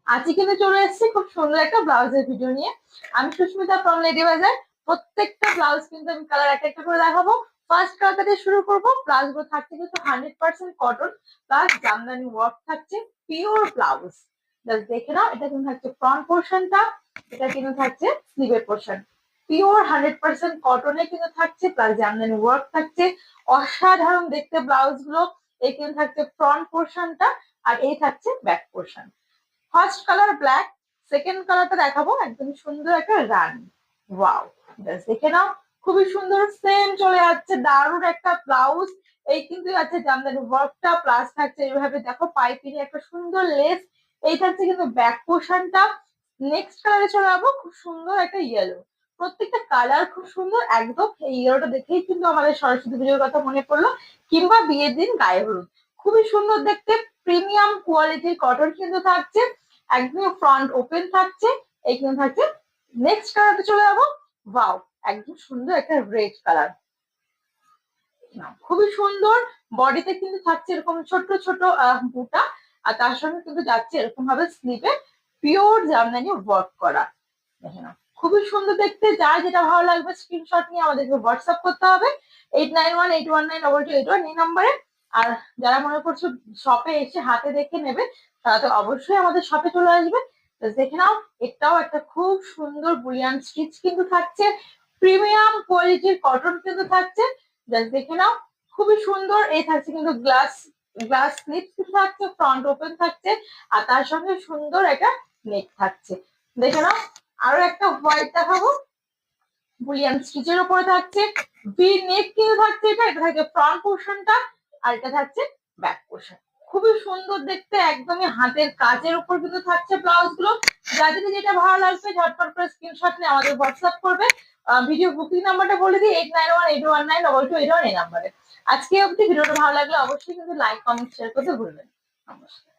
আজকে কিন্তু চলে এসেছি খুব সুন্দর একটা ব্লাউজের ভিডিও নিয়ে। আমি সুস্মিতা ফ্রম লেডি বাজার। প্রত্যেকটা ব্লাউজ কিন্তু আমি কালার একটা একটা করে দেখাবো। ফার্স্ট কালারটা দিয়ে শুরু করবো। ব্লাউজ গুলো থাকছে কিন্তু 100% কটন প্লাস জামদানি ওয়ার্ক থাকছে, পিওর ব্লাউজ। জাস্ট দেখে নাও, এটা কিন্তু থাকছে ফ্রন্ট পোর্শনটা, এটা কিন্তু থাকছে স্লিভের পোর্শন। পিওর 100% কটনে কিন্তু থাকছে, প্লাস জামদানি ওয়ার্ক থাকছে। অসাধারণ দেখতে ব্লাউজ গুলো। এই কিন্তু থাকছে ফ্রন্ট পোর্শনটা, আর এই থাকছে back portion. First colour black, second কালারটা দেখাবো একদম সুন্দর একটা রানি। ওয়াও, জাস্ট দেখে নাও, খুবই সুন্দর সেম চলে যাচ্ছে, দারুণ একটা ব্লাউজ। এই কিন্তু আছে জামদানি ওয়ার্কটা, প্লাস থাকছে এইভাবে দেখো পাইপিংয়ে একটা সুন্দর লেস। এই থাকছে কিন্তু ব্যাক পোর্শনটা। নেক্সট কালারে চলে যাবো, খুব সুন্দর একটা ইয়েলো। প্রত্যেকটা কালার খুব সুন্দর একদম। এই ইয়েলোটা দেখেই কিন্তু আমাদের সরস্বতী পুজোর কথা মনে পড়লো, কিংবা বিয়ের দিন গায়ে হলুদ। খুবই সুন্দর দেখতে, প্রিমিয়াম কোয়ালিটির কটন কিন্তু থাকছে, একদম ফ্রন্ট ওপেন থাকছে। এই কিন্তু থাকছে। নেক্সট কালারটা চলে যাবো। ওয়াও, একদম সুন্দর একটা রেড কালার। খুবই সুন্দর। বডিতে কিন্তু থাকছে এরকম ছোট ছোট বুটা, আর তার সঙ্গে কিন্তু যাচ্ছে এরকম ভাবে স্লিভে পিওর জামদানি ওয়ার্ক করা। দেখে নাও, খুবই সুন্দর দেখতে। যার যেটা ভালো লাগবে স্ক্রিনশট নিয়ে আমাদেরকে হোয়াটসঅ্যাপ করতে হবে 8918192281 এই নাম্বারে। আর যারা মনে করছো শপে এসে হাতে দেখে নেবে, তারা তো অবশ্যই আমাদের শপে চলে আসবে। দেখে নাও, এটাও একটা খুব সুন্দর বুলিয়ান স্টিচ কিন্তু থাকছে, প্রিমিয়াম কোয়ালিটির কটন কিন্তু থাকছে। জাস্ট দেখে নাও, খুবই সুন্দর। এই থাকছে কিন্তু গ্লাস গ্লাস স্লিপস থাকছে, ফ্রন্ট ওপেন থাকছে, আর তার সঙ্গে সুন্দর একটা নেক থাকছে। দেখে নাও, আরো একটা হোয়াইট দেখাবো, বুলিয়ান স্টিচের উপরে থাকছে, ভি নেক কিন্তু থাকছে। এটা থাকছে ফ্রন্ট পোর্শনটা, আর এটা থাকছে ব্যাক পোর্শন। খুবই সুন্দর দেখতে, একদমই হাতের কাজের উপর কিন্তু থাকছে ব্লাউজ গুলো। যাদের যেটা ভালো লাগবে ঝটপট করে স্ক্রিনশট নিয়ে আমাদের হোয়াটসঅ্যাপ করবে। ভিডিও বুকিং নাম্বারটা বলে দিই 8918192281 এই নাম্বারে। আজকে অবধি ভিডিওটা ভালো লাগলে অবশ্যই কিন্তু লাইক কমেন্ট শেয়ার করতে ভুলবেন না। নমস্কার।